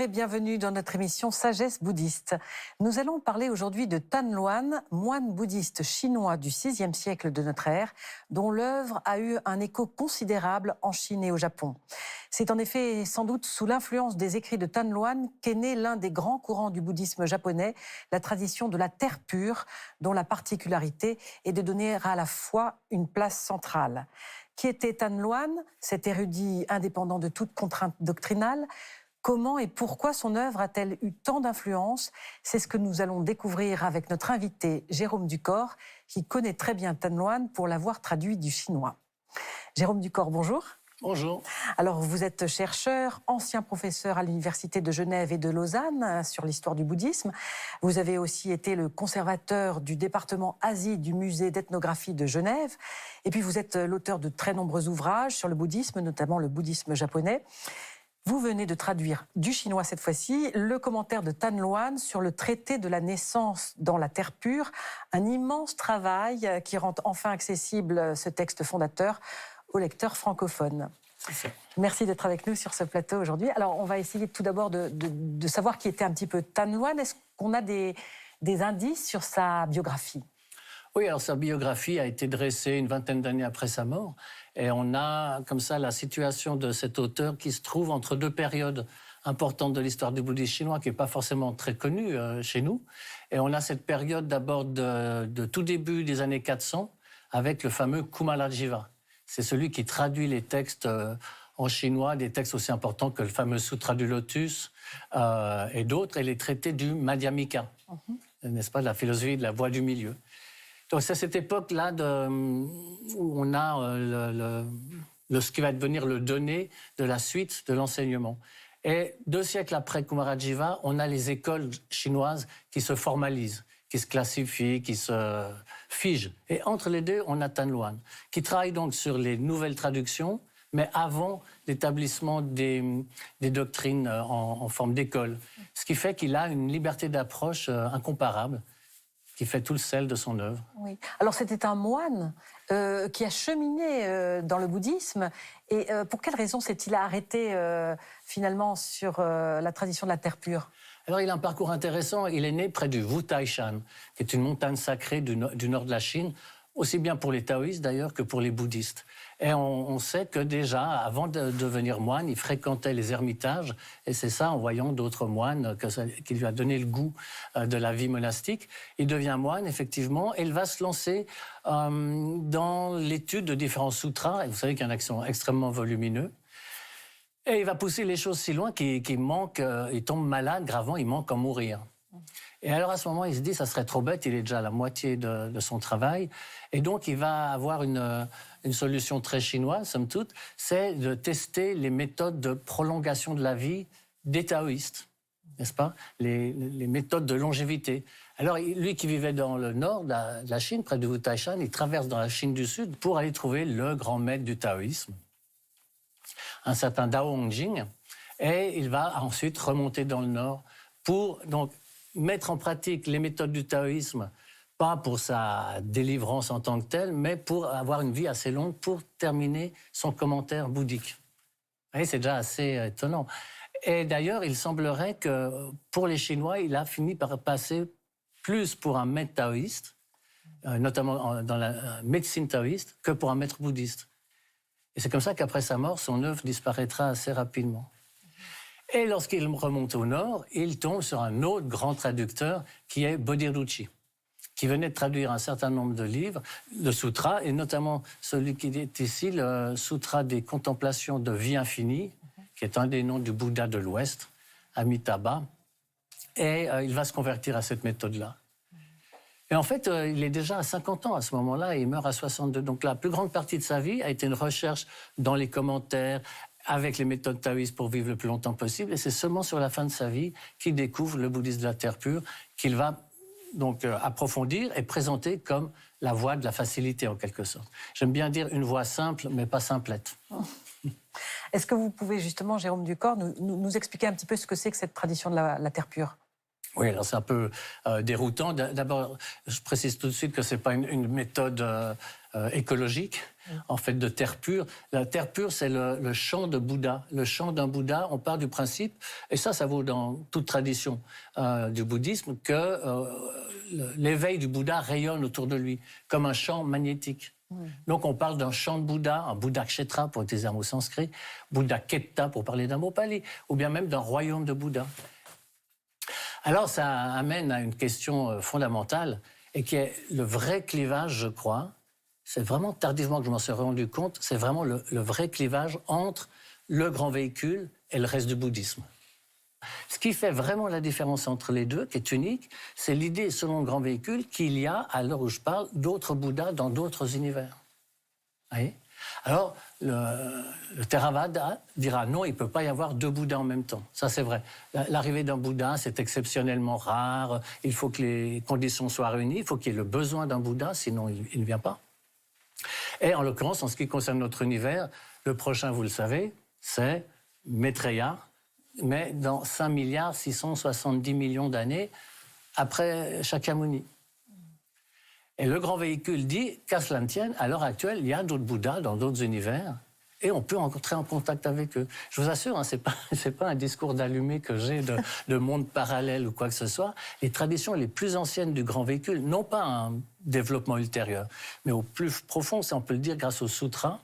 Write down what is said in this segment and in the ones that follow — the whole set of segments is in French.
et bienvenue dans notre émission Sagesse bouddhiste. Nous allons parler aujourd'hui de Tan Luan, moine bouddhiste chinois du VIe siècle de notre ère, dont l'œuvre a eu un écho considérable en Chine et au Japon. C'est en effet sans doute sous l'influence des écrits de Tan Luan qu'est né l'un des grands courants du bouddhisme japonais, la tradition de la terre pure, dont la particularité est de donner à la foi une place centrale. Qui était Tan Luan, cet érudit indépendant de toute contrainte doctrinale? Comment et pourquoi son œuvre a-t-elle eu tant d'influence? C'est ce que nous allons découvrir avec notre invité Jérôme Ducor, qui connaît très bien Tan Luan pour l'avoir traduit du chinois. Jérôme Ducor, bonjour. Bonjour. Alors, vous êtes chercheur, ancien professeur à l'Université de Genève et de Lausanne sur l'histoire du bouddhisme. Vous avez aussi été le conservateur du département Asie du musée d'ethnographie de Genève. Et puis, vous êtes l'auteur de très nombreux ouvrages sur le bouddhisme, notamment le bouddhisme japonais. Vous venez de traduire du chinois cette fois-ci le commentaire de Tan Luan sur le traité de la naissance dans la terre pure, un immense travail qui rend enfin accessible ce texte fondateur aux lecteurs francophones. Merci d'être avec nous sur ce plateau aujourd'hui. Alors, on va essayer tout d'abord de savoir qui était un petit peu Tan Luan. Est-ce qu'on a des indices sur sa biographie? Oui, alors sa biographie a été dressée une vingtaine d'années après sa mort. Et on a comme ça la situation de cet auteur qui se trouve entre deux périodes importante de l'histoire du bouddhisme chinois, qui n'est pas forcément très connue chez nous. Et on a cette période d'abord de tout début des années 400, avec le fameux Kumarajiva. C'est celui qui traduit les textes en chinois, des textes aussi importants que le fameux Sutra du Lotus et d'autres, et les traités du Madhyamika, n'est-ce pas, la philosophie de la voie du milieu. Donc c'est à cette époque-là où on a ce qui va devenir le donné de la suite de l'enseignement. Et 2 siècles après Kumarajiva, on a les écoles chinoises qui se formalisent, qui se classifient, qui se figent. Et entre les deux, on a Tan Luan, qui travaille donc sur les nouvelles traductions, mais avant l'établissement des doctrines en forme d'école. Ce qui fait qu'il a une liberté d'approche incomparable, qui fait tout le sel de son œuvre. Oui. Alors c'était un moine qui a cheminé dans le bouddhisme. Et pour quelle raison s'est-il arrêté finalement sur la tradition de la terre pure? Alors il a un parcours intéressant. Il est né près du Wu Taishan, qui est une montagne sacrée du nord de la Chine, aussi bien pour les taoïstes d'ailleurs que pour les bouddhistes. Et on sait que déjà, avant de devenir moine, il fréquentait les ermitages, et c'est ça, en voyant d'autres moines, qui lui a donné le goût de la vie monastique. Il devient moine, effectivement, et il va se lancer dans l'étude de différents sutras, et vous savez qu'il y en a qui sont extrêmement volumineux. Et il va pousser les choses si loin qu'il tombe malade gravement, il manque à mourir. Et alors à ce moment, il se dit, ça serait trop bête, il est déjà à la moitié de son travail. Et donc il va avoir une solution très chinoise, somme toute, c'est de tester les méthodes de prolongation de la vie des taoïstes, n'est-ce pas, les méthodes de longévité. Alors lui qui vivait dans le nord de la Chine, près de Wu Taishan, il traverse dans la Chine du Sud pour aller trouver le grand maître du taoïsme, un certain Dao Hongjing, et il va ensuite remonter dans le nord pour donc mettre en pratique les méthodes du taoïsme, pas pour sa délivrance en tant que telle, mais pour avoir une vie assez longue, pour terminer son commentaire bouddhique. Vous voyez, c'est déjà assez étonnant. Et d'ailleurs, il semblerait que pour les Chinois, il a fini par passer plus pour un maître taoïste, notamment dans la médecine taoïste, que pour un maître bouddhiste. Et c'est comme ça qu'après sa mort, son œuvre disparaîtra assez rapidement. Et lorsqu'il remonte au nord, il tombe sur un autre grand traducteur qui est Bodhiruchi, qui venait de traduire un certain nombre de livres, de sutras, et notamment celui qui est ici, le Sutra des contemplations de vie infinie, qui est un des noms du Bouddha de l'Ouest, Amitabha. Et il va se convertir à cette méthode-là. Et en fait, il est déjà à 50 ans à ce moment-là, et il meurt à 62. Donc la plus grande partie de sa vie a été une recherche dans les commentaires, avec les méthodes taoïstes pour vivre le plus longtemps possible. Et c'est seulement sur la fin de sa vie qu'il découvre le bouddhisme de la terre pure, qu'il va donc approfondir et présenter comme la voie de la facilité, en quelque sorte. J'aime bien dire une voie simple, mais pas simplette. Est-ce que vous pouvez justement, Jérôme Ducor, nous expliquer un petit peu ce que c'est que cette tradition de la terre pure? Oui, alors c'est un peu déroutant. D'abord, je précise tout de suite que ce n'est pas une méthode écologique, en fait, de terre pure. La terre pure, c'est le chant de Bouddha. Le chant d'un Bouddha, on part du principe, et ça vaut dans toute tradition du bouddhisme, que l'éveil du Bouddha rayonne autour de lui, comme un champ magnétique. Donc on parle d'un chant de Bouddha, un Bouddha Kshetra pour utiliser un mot sanskrit, Bouddha Ketta pour parler d'un mot pali, ou bien même d'un royaume de Bouddha. Alors ça amène à une question fondamentale, et qui est le vrai clivage, je crois. C'est vraiment tardivement que je m'en suis rendu compte, c'est vraiment le vrai clivage entre le grand véhicule et le reste du bouddhisme. Ce qui fait vraiment la différence entre les deux, qui est unique, c'est l'idée, selon le grand véhicule, qu'il y a, à l'heure où je parle, d'autres Bouddhas dans d'autres univers. Vous voyez ? Alors, le Theravada dira non, il ne peut pas y avoir deux Bouddhas en même temps. Ça, c'est vrai. L'arrivée d'un Bouddha, c'est exceptionnellement rare. Il faut que les conditions soient réunies. Il faut qu'il y ait le besoin d'un Bouddha, sinon il ne vient pas. Et en l'occurrence, en ce qui concerne notre univers, le prochain, vous le savez, c'est Maitreya, mais dans 5 670 milliards d'années après Shakyamuni. Et le grand véhicule dit, qu'à cela ne tienne, à l'heure actuelle, il y a d'autres Bouddhas dans d'autres univers et on peut entrer en contact avec eux. Je vous assure, hein, c'est pas un discours d'allumé que j'ai de monde parallèle ou quoi que ce soit. Les traditions les plus anciennes du grand véhicule n'ont pas un développement ultérieur, mais au plus profond, ça on peut le dire grâce au sutra.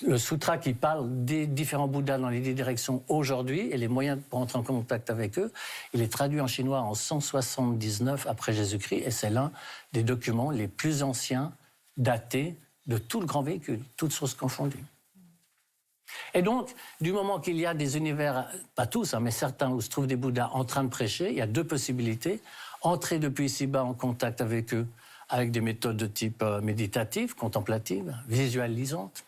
Le sutra qui parle des différents Bouddhas dans les 10 directions aujourd'hui et les moyens pour entrer en contact avec eux, il est traduit en chinois en 179 après Jésus-Christ et c'est l'un des documents les plus anciens datés de tout le grand véhicule, toutes sources confondues. Et donc, du moment qu'il y a des univers, pas tous, hein, mais certains où se trouvent des Bouddhas en train de prêcher, il y a deux possibilités. Entrer depuis ici-bas en contact avec eux avec des méthodes de type méditative, contemplative, visualisante.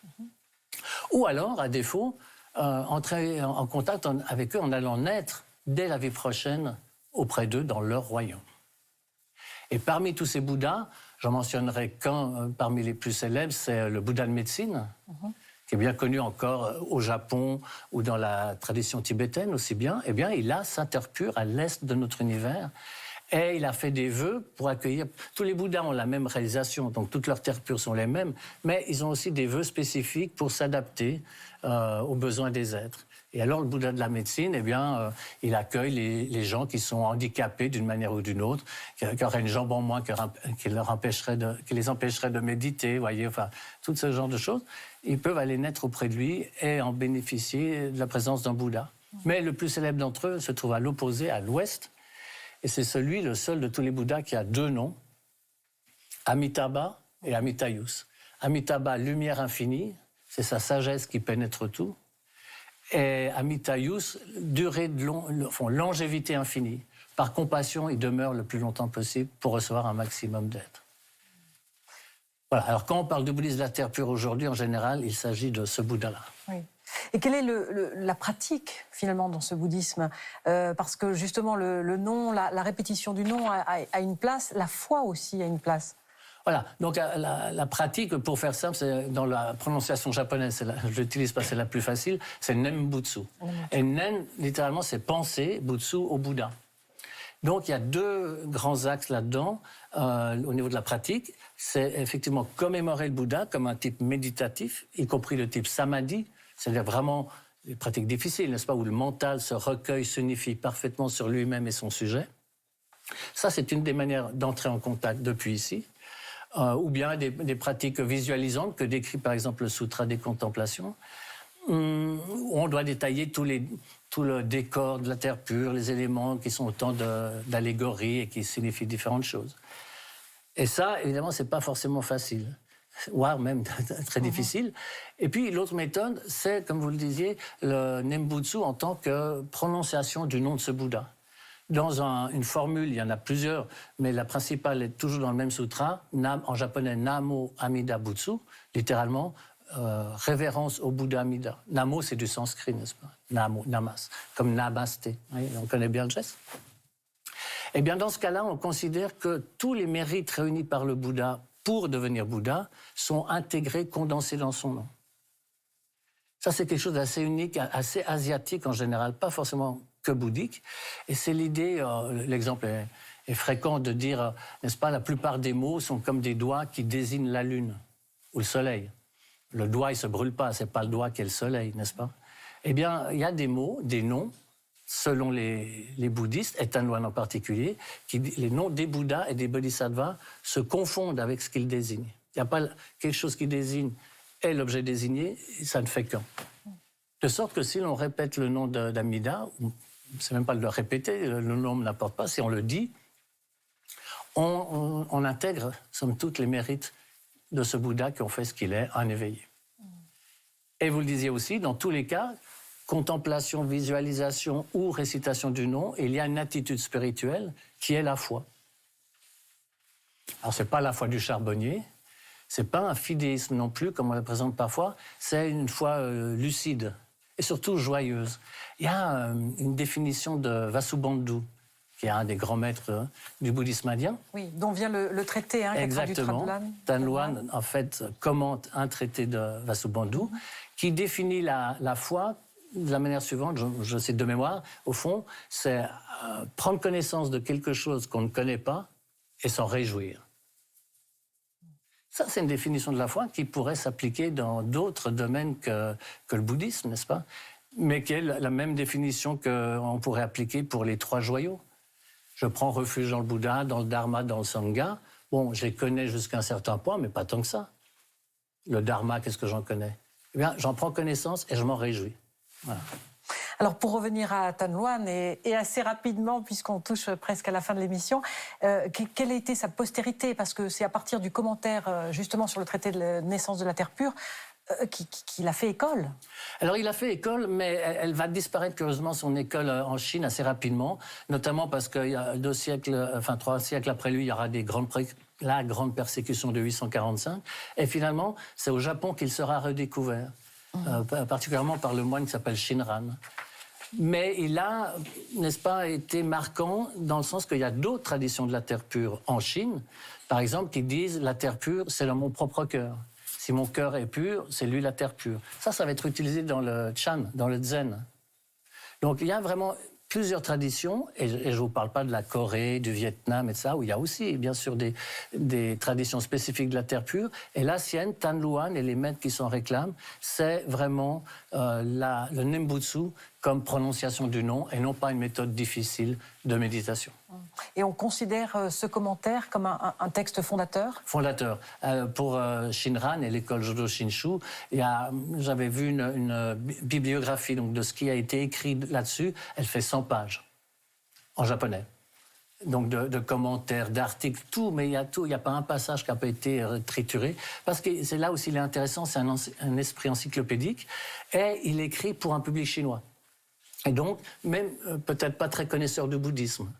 Ou alors, à défaut, entrer en contact avec eux en allant naître dès la vie prochaine auprès d'eux dans leur royaume. Et parmi tous ces Bouddhas, j'en mentionnerai qu'un parmi les plus célèbres, c'est le Bouddha de médecine, qui est bien connu encore au Japon ou dans la tradition tibétaine aussi bien. Eh bien, il a sa terre pure à l'est de notre univers. Et il a fait des vœux pour accueillir... Tous les Bouddhas ont la même réalisation, donc toutes leurs terres pures sont les mêmes, mais ils ont aussi des vœux spécifiques pour s'adapter aux besoins des êtres. Et alors, le Bouddha de la médecine, eh bien, il accueille les gens qui sont handicapés d'une manière ou d'une autre, qui auraient une jambe en moins, qui les empêcherait de méditer, voyez, enfin, tout ce genre de choses. Ils peuvent aller naître auprès de lui et en bénéficier de la présence d'un Bouddha. Mais le plus célèbre d'entre eux se trouve à l'opposé, à l'ouest, et c'est le seul de tous les Bouddhas qui a deux noms, Amitabha et Amitayus. Amitabha, lumière infinie, c'est sa sagesse qui pénètre tout. Et Amitayus, longévité infinie. Par compassion, il demeure le plus longtemps possible pour recevoir un maximum d'êtres. Voilà. Alors quand on parle de bouddhisme de la terre pure aujourd'hui, en général, il s'agit de ce Bouddha-là. Oui. Et quelle est la pratique, finalement, dans ce bouddhisme parce que, justement, le nom, la répétition du nom a une place, la foi aussi a une place. Voilà, donc la pratique, pour faire simple, c'est dans la prononciation japonaise, je l'utilise parce que c'est la plus facile, c'est Nembutsu. Et Nen, littéralement, c'est penser, Butsu, au Bouddha. Donc il y a deux grands axes là-dedans, au niveau de la pratique. C'est effectivement commémorer le Bouddha comme un type méditatif, y compris le type samadhi, c'est-à-dire vraiment des pratiques difficiles, n'est-ce pas, où le mental se recueille, s'unifie parfaitement sur lui-même et son sujet. Ça, c'est une des manières d'entrer en contact depuis ici. Ou bien des pratiques visualisantes que décrit par exemple le Sutra des Contemplations, où on doit détailler tout le décor de la terre pure, les éléments qui sont autant d'allégories et qui signifient différentes choses. Et ça, évidemment, c'est pas forcément facile, voire même très difficile. Et puis l'autre méthode, c'est, comme vous le disiez, le Nembutsu en tant que prononciation du nom de ce Bouddha. Dans une formule, il y en a plusieurs, mais la principale est toujours dans le même sutra, en japonais Namo Amida Butsu, littéralement révérence au Bouddha Amida. Namo, c'est du sanskrit, n'est-ce pas? Namo, namas, comme namasté. Oui, on connaît bien le geste. Eh bien, dans ce cas-là, on considère que tous les mérites réunis par le Bouddha pour devenir Bouddha sont intégrés, condensés dans son nom. Ça, c'est quelque chose d'assez unique, assez asiatique en général, pas forcément que bouddhique. Et c'est l'idée, l'exemple est fréquent de dire, n'est-ce pas, la plupart des mots sont comme des doigts qui désignent la lune ou le soleil. Le doigt, il ne se brûle pas, ce n'est pas le doigt qui est le soleil, n'est-ce pas? Eh bien, il y a des mots, des noms, selon les bouddhistes, et Tan Loan en particulier, les noms des Bouddhas et des Bodhisattvas se confondent avec ce qu'ils désignent. Il n'y a pas quelque chose qui désigne et l'objet désigné, ça ne fait qu'un. De sorte que si l'on répète le nom d'Amida, c'est même pas de le répéter, le nom ne l'apporte pas, si on le dit, on intègre, somme toute, les mérites de ce Bouddha qui ont fait ce qu'il est, un éveillé. Et vous le disiez aussi, dans tous les cas, contemplation, visualisation ou récitation du nom, il y a une attitude spirituelle qui est la foi. Alors, ce n'est pas la foi du charbonnier, ce n'est pas un fidéisme non plus, comme on le présente parfois, c'est une foi lucide et surtout joyeuse. Il y a une définition de Vasubandhu, qui est un des grands maîtres du bouddhisme indien. Oui, dont vient le traité, hein, exactement. Tan Loan, en fait, commente un traité de Vasubandhu qui définit la foi de la manière suivante, je sais de mémoire, au fond, c'est prendre connaissance de quelque chose qu'on ne connaît pas et s'en réjouir. Ça, c'est une définition de la foi qui pourrait s'appliquer dans d'autres domaines que le bouddhisme, n'est-ce pas? Mais qui est la même définition qu'on pourrait appliquer pour les 3 joyaux. Je prends refuge dans le Bouddha, dans le Dharma, dans le Sangha. Bon, je les connais jusqu'à un certain point, mais pas tant que ça. Le Dharma, qu'est-ce que j'en connais? Eh bien, j'en prends connaissance et je m'en réjouis. Voilà. Alors, pour revenir à Tan Loan, et assez rapidement, puisqu'on touche presque à la fin de l'émission, quelle a été sa postérité? Parce que c'est à partir du commentaire, justement, sur le traité de la naissance de la Terre pure, qu'il a fait école. Alors, il a fait école, mais elle va disparaître, curieusement, son école en Chine assez rapidement, notamment parce qu'il y a 3 siècles après lui, il y aura la grande persécution de 845. Et finalement, c'est au Japon qu'il sera redécouvert, particulièrement par le moine qui s'appelle Shinran. Mais il a, n'est-ce pas, été marquant dans le sens qu'il y a d'autres traditions de la terre pure en Chine, par exemple, qui disent la terre pure, c'est dans mon propre cœur. Si mon cœur est pur, c'est lui la terre pure. Ça va être utilisé dans le Chan, dans le Zen. Donc il y a vraiment plusieurs traditions, et je ne vous parle pas de la Corée, du Vietnam, et ça, où il y a aussi, bien sûr, des traditions spécifiques de la terre pure. Et la sienne, Tan Loan et les maîtres qui s'en réclament, c'est vraiment le Nembutsu comme prononciation du nom, et non pas une méthode difficile de méditation. Et on considère ce commentaire comme un texte fondateur? Fondateur. Pour Shinran et l'école Jodo Shinshu, j'avais vu une bibliographie donc, de ce qui a été écrit là-dessus. Elle fait 100 pages, en japonais. Donc de commentaires, d'articles, tout, mais il y a tout. Il n'y a pas un passage qui n'a pas été trituré. Parce que c'est là aussi il est intéressant, c'est un esprit encyclopédique. Et il écrit pour un public chinois. Et donc, même peut-être pas très connaisseur du bouddhisme.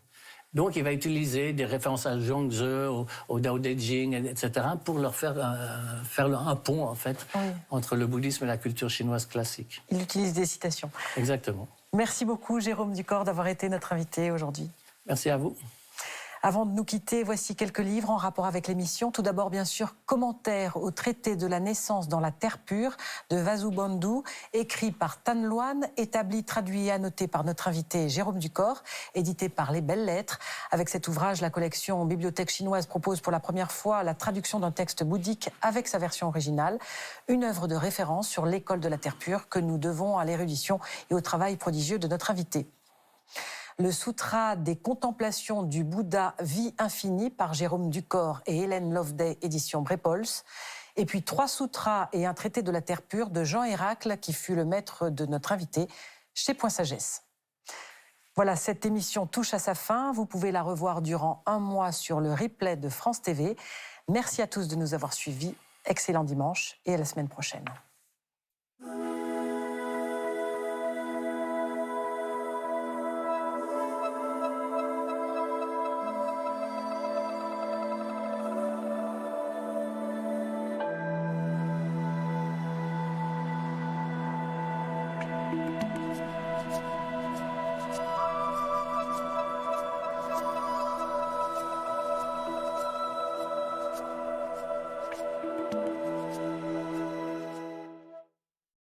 Donc, il va utiliser des références à Zhuangzi, au Dao De Jing, etc., pour leur faire un pont, en fait, oui, entre le bouddhisme et la culture chinoise classique. Il utilise des citations. Exactement. Merci beaucoup, Jérôme Ducor, d'avoir été notre invité aujourd'hui. Merci à vous. Avant de nous quitter, voici quelques livres en rapport avec l'émission. Tout d'abord, bien sûr, Commentaire au traité de la naissance dans la terre pure de Vasubandhu, écrit par Tan Loan, établi, traduit et annoté par notre invité Jérôme Ducor, édité par Les Belles Lettres. Avec cet ouvrage, la collection Bibliothèque chinoise propose pour la première fois la traduction d'un texte bouddhique avec sa version originale, une œuvre de référence sur l'école de la terre pure que nous devons à l'érudition et au travail prodigieux de notre invité. Le Sutra des contemplations du Bouddha Vie infinie par Jérôme Ducor et Hélène Loveday, édition Brepols. Et puis 3 sutras et un traité de la terre pure de Jean Héracle, qui fut le maître de notre invité chez Point Sagesse. Voilà, cette émission touche à sa fin. Vous pouvez la revoir durant 1 mois sur le replay de France TV. Merci à tous de nous avoir suivis. Excellent dimanche et à la semaine prochaine.